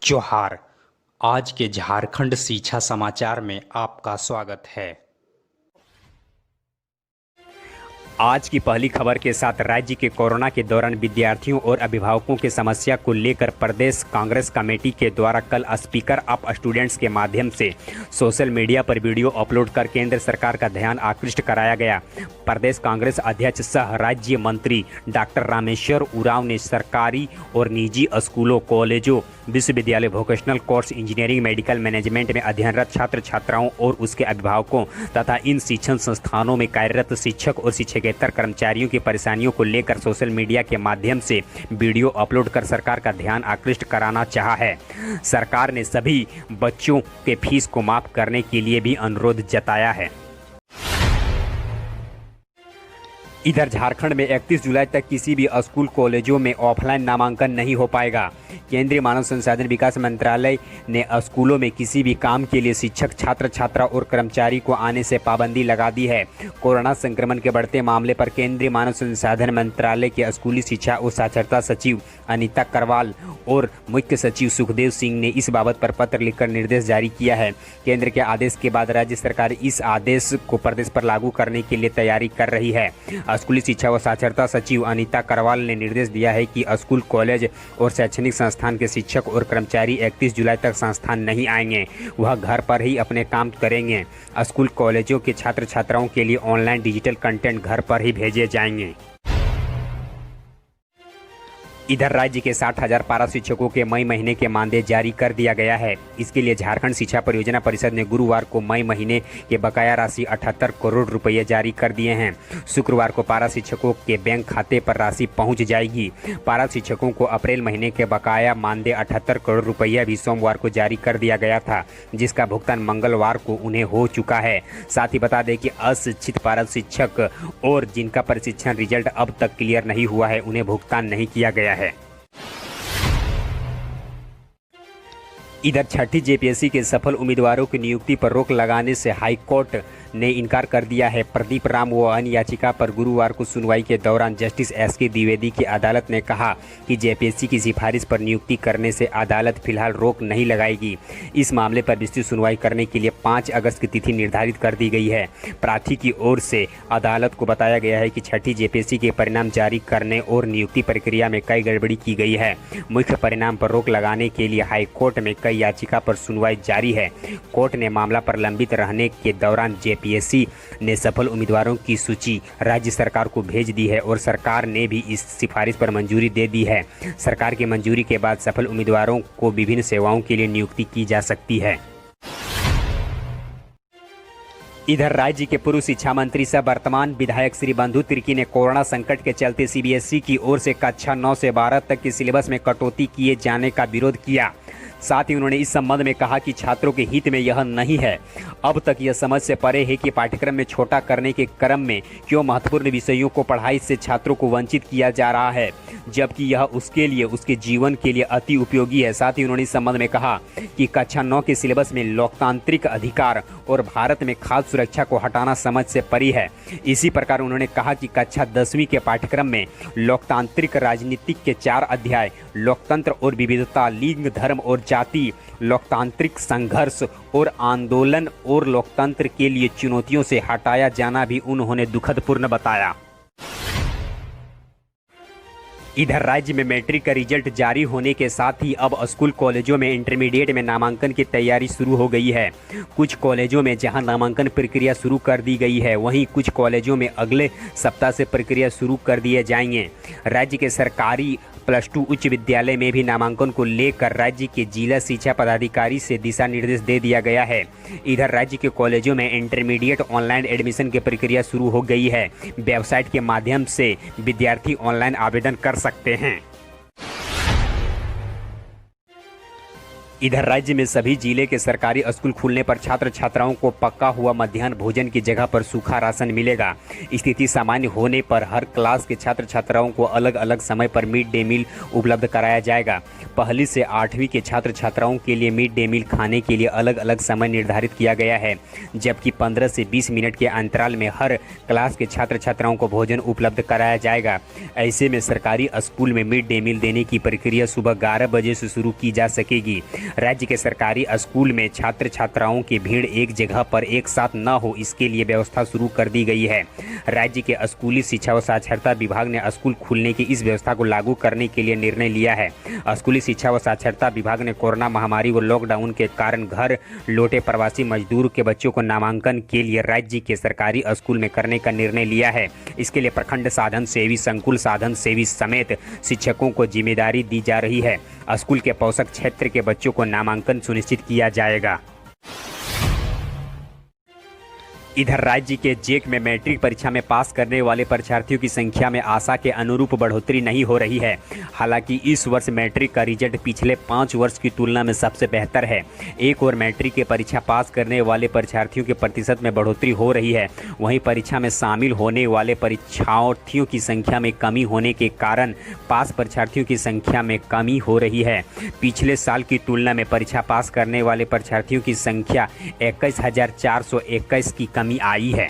जोहार। आज के झारखंड शिक्षा समाचार में आपका स्वागत है। आज की पहली खबर के साथ राज्य के कोरोना के दौरान विद्यार्थियों और अभिभावकों की समस्या को लेकर प्रदेश कांग्रेस कमेटी के द्वारा कल स्पीकर ऑफ स्टूडेंट्स के माध्यम से सोशल मीडिया पर वीडियो अपलोड कर केंद्र सरकार का ध्यान आकृष्ट कराया गया। प्रदेश कांग्रेस अध्यक्ष सह राज्य मंत्री डॉक्टर रामेश्वर उरांव ने सरकारी और निजी स्कूलों, कॉलेजों, विश्वविद्यालय, vocational course, engineering, medical management में अध्ययनरत छात्र छात्राओं और उसके अभिभावकों तथा इन शिक्षण संस्थानों में कार्यरत शिक्षक और शिक्षकेतर कर्मचारियों की परेशानियों को लेकर सोशल मीडिया के माध्यम से वीडियो अपलोड कर सरकार का ध्यान आकृष्ट कराना चाहा है। सरकार ने सभी बच्चों के फीस को माफ करने के लिए भी अनुरोध जताया है। इधर झारखंड में 31 जुलाई तक किसी भी स्कूल कॉलेजों में ऑफलाइन नामांकन नहीं हो पाएगा। केंद्रीय मानव संसाधन विकास मंत्रालय ने स्कूलों में किसी भी काम के लिए शिक्षक, छात्र छात्रा और कर्मचारी को आने से पाबंदी लगा दी है। कोरोना संक्रमण के बढ़ते मामले पर केंद्रीय मानव संसाधन मंत्रालय के स्कूली शिक्षा और साक्षरता सचिव अनीता करवाल और मुख्य सचिव सुखदेव सिंह ने इस बाबत पर पत्र लिखकर निर्देश जारी किया है। केंद्र के आदेश के बाद राज्य सरकार इस आदेश को प्रदेश पर लागू करने के लिए तैयारी कर रही है। स्कूली शिक्षा व साक्षरता सचिव अनीता करवाल ने निर्देश दिया है कि स्कूल, कॉलेज और शैक्षणिक संस्थान के शिक्षक और कर्मचारी 31 जुलाई तक संस्थान नहीं आएंगे, वह घर पर ही अपने काम करेंगे। स्कूल, कॉलेजों के छात्र छात्राओं के लिए ऑनलाइन डिजिटल कंटेंट घर पर ही भेजे जाएंगे। इधर राज्य के 60,000 पारा शिक्षकों के मई महीने के मानदेय जारी कर दिया गया है। इसके लिए झारखंड शिक्षा परियोजना परिषद ने गुरुवार को मई महीने के बकाया राशि 78 करोड़ रुपये जारी कर दिए हैं। शुक्रवार को पारा शिक्षकों के बैंक खाते पर राशि पहुंच जाएगी। पारा शिक्षकों को अप्रैल महीने के बकाया मानदेय 78 करोड़ रुपये भी सोमवार को जारी कर दिया गया था, जिसका भुगतान मंगलवार को उन्हें हो चुका है। साथ ही बता दें कि अशिक्षित पारा शिक्षक और जिनका प्रशिक्षण रिजल्ट अब तक क्लियर नहीं हुआ है, उन्हें भुगतान नहीं किया गया है। इधर छठी जेपीएससी के सफल उम्मीदवारों की नियुक्ति पर रोक लगाने से हाईकोर्ट ने इनकार कर दिया है। प्रदीप राम व अन्य याचिका पर गुरुवार को सुनवाई के दौरान जस्टिस एसके द्विवेदी की अदालत ने कहा कि जेपीएससी की सिफारिश पर नियुक्ति करने से अदालत फिलहाल रोक नहीं लगाएगी। इस मामले पर विस्तृत सुनवाई करने के लिए 5 अगस्त की तिथि निर्धारित कर दी गई है। प्रार्थी की ओर से अदालत को बताया गया है कि छठी जेपीएससी के परिणाम जारी करने और नियुक्ति प्रक्रिया में कई गड़बड़ी की गई है। मुख्य परिणाम पर रोक लगाने के लिए हाईकोर्ट में कई याचिका पर सुनवाई जारी है। कोर्ट ने मामला पर लंबित रहने के दौरान जेपीएससी ने सफल उम्मीदवारों की सूची राज्य सरकार को भेज दी है और सरकार ने भी इस सिफारिश पर मंजूरी दे दी है। सरकार की मंजूरी के बाद सफल उम्मीदवारों को विभिन्न सेवाओं के लिए नियुक्ति की जा सकती है। इधर राज्य के पूर्व शिक्षा मंत्री सह वर्तमान विधायक श्री बंधु तिर्की ने कोरोना संकट के चलते सीबीएसई की ओर से कक्षा 9 से 12 तक के सिलेबस में कटौती किए जाने का विरोध किया। साथ ही उन्होंने इस संबंध में कहा कि छात्रों के हित में यह नहीं है। अब तक यह समझ से परे है कि पाठ्यक्रम में छोटा करने के क्रम में क्यों महत्वपूर्ण विषयों को पढ़ाई से छात्रों को वंचित किया जा रहा है, जबकि यह उसके लिए, उसके जीवन के लिए अति उपयोगी है। साथ ही उन्होंने इस संबंध में कहा कि कक्षा 9 के सिलेबस में लोकतांत्रिक अधिकार और भारत में खाद्य सुरक्षा को हटाना समझ से परे है। इसी प्रकार उन्होंने कहा कि कक्षा 10वीं के पाठ्यक्रम में लोकतांत्रिक राजनीतिक के 4 अध्याय, लोकतंत्र और विविधता, लिंग, धर्म और जाति, लोकतांत्रिक संघर्ष और आंदोलन और लोकतंत्र के लिए चुनौतियों से हटाया जाना भी उन्होंने दुखदपूर्ण बताया। इधर राज्य में मैट्रिक का रिजल्ट जारी होने के साथ ही अब स्कूल, कॉलेजों में इंटरमीडिएट में नामांकन की तैयारी शुरू हो गई है। कुछ कॉलेजों में जहां नामांकन प्रक्रिया शुरू कर दी गई है, वहीं कुछ कॉलेजों में अगले सप्ताह से प्रक्रिया शुरू कर दिए जाएंगे। राज्य के सरकारी +2 उच्च विद्यालय में भी नामांकन को लेकर राज्य के जिला शिक्षा पदाधिकारी से दिशा निर्देश दे दिया गया है। इधर राज्य के कॉलेजों में इंटरमीडिएट ऑनलाइन एडमिशन की प्रक्रिया शुरू हो गई है। वेबसाइट के माध्यम से विद्यार्थी ऑनलाइन आवेदन कर सकते हैं। इधर राज्य में सभी जिले के सरकारी स्कूल खुलने पर छात्र छात्राओं को पक्का हुआ मध्याह्न भोजन की जगह पर सूखा राशन मिलेगा। स्थिति सामान्य होने पर हर क्लास के छात्र छात्राओं को अलग अलग समय पर मिड डे मील उपलब्ध कराया जाएगा। पहली से 8वीं के छात्र छात्राओं के लिए मिड डे मील खाने के लिए अलग अलग समय निर्धारित किया गया है, जबकि 15 से 20 मिनट के अंतराल में हर क्लास के छात्र छात्राओं को भोजन उपलब्ध कराया जाएगा। ऐसे में सरकारी स्कूल में मिड डे मील देने की प्रक्रिया सुबह 11 बजे से शुरू की जा सकेगी। राज्य के सरकारी स्कूल में छात्र छात्राओं की भीड़ एक जगह पर एक साथ न हो, इसके लिए व्यवस्था शुरू कर दी गई है। राज्य के स्कूली शिक्षा व साक्षरता विभाग ने स्कूल खुलने की इस व्यवस्था को लागू करने के लिए निर्णय लिया है। स्कूली शिक्षा व साक्षरता विभाग ने कोरोना महामारी व लॉकडाउन के कारण घर लौटे प्रवासी मजदूर के बच्चों को नामांकन के लिए राज्य के सरकारी स्कूल में करने का निर्णय लिया है। इसके लिए प्रखंड साधन सेवी, संकुल साधन सेवी समेत शिक्षकों को जिम्मेदारी दी जा रही है। स्कूल के पोषक क्षेत्र के बच्चों को नामांकन सुनिश्चित किया जाएगा। इधर राज्य के जेक में मैट्रिक परीक्षा में पास करने वाले परीक्षार्थियों की संख्या में आशा के अनुरूप बढ़ोतरी नहीं हो रही है। हालांकि इस वर्ष मैट्रिक का रिजल्ट पिछले 5 वर्ष की तुलना में सबसे बेहतर है। एक और मैट्रिक की परीक्षा पास करने वाले परीक्षार्थियों के प्रतिशत में बढ़ोतरी हो रही है, वहीं परीक्षा में शामिल होने वाले परीक्षार्थियों की संख्या में कमी होने के कारण पास परीक्षार्थियों की संख्या में कमी हो रही है। पिछले साल की तुलना में परीक्षा पास करने वाले परीक्षार्थियों की संख्या 21,421 की कमी आई है।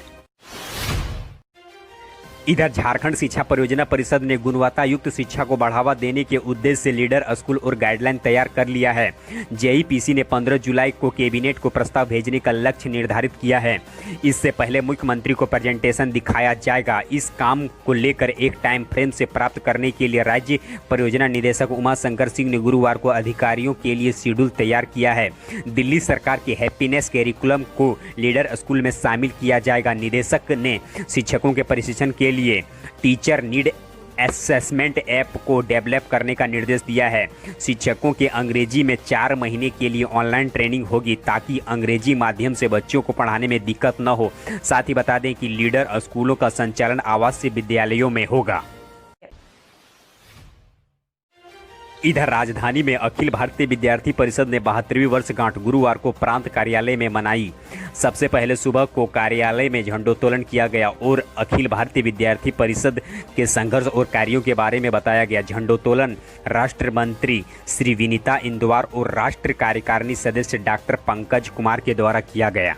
इधर झारखंड शिक्षा परियोजना परिषद ने गुणवत्ता युक्त शिक्षा को बढ़ावा देने के उद्देश्य से लीडर स्कूल और गाइडलाइन तैयार कर लिया है। जेईपीसी ने 15 जुलाई को कैबिनेट को प्रस्ताव भेजने का लक्ष्य निर्धारित किया है। इससे पहले मुख्यमंत्री को प्रेजेंटेशन दिखाया जाएगा। इस काम को लेकर एक टाइम फ्रेम से प्राप्त करने के लिए राज्य परियोजना निदेशक उमा शंकर सिंह ने गुरुवार को अधिकारियों के लिए शेड्यूल तैयार किया है। दिल्ली सरकार के हैप्पीनेस कैरिकुलम को लीडर स्कूल में शामिल किया जाएगा। निदेशक ने शिक्षकों के प्रशिक्षण के लिए टीचर नीड असेसमेंट ऐप को डेवलप करने का निर्देश दिया है। शिक्षकों के अंग्रेजी में 4 महीने के लिए ऑनलाइन ट्रेनिंग होगी, ताकि अंग्रेजी माध्यम से बच्चों को पढ़ाने में दिक्कत न हो। साथ ही बता दें कि लीडर स्कूलों का संचालन आवासीय विद्यालयों में होगा। इधर राजधानी में अखिल भारतीय विद्यार्थी परिषद ने 72वीं वर्षगांठ गुरुवार को प्रांत कार्यालय में मनाई। सबसे पहले सुबह को कार्यालय में झंडोत्तोलन किया गया और अखिल भारतीय विद्यार्थी परिषद के संघर्ष और कार्यों के बारे में बताया गया। झंडोत्तोलन राष्ट्र मंत्री श्री विनीता इंदवार और राष्ट्रीय कार्यकारिणी सदस्य डॉक्टर पंकज कुमार के द्वारा किया गया।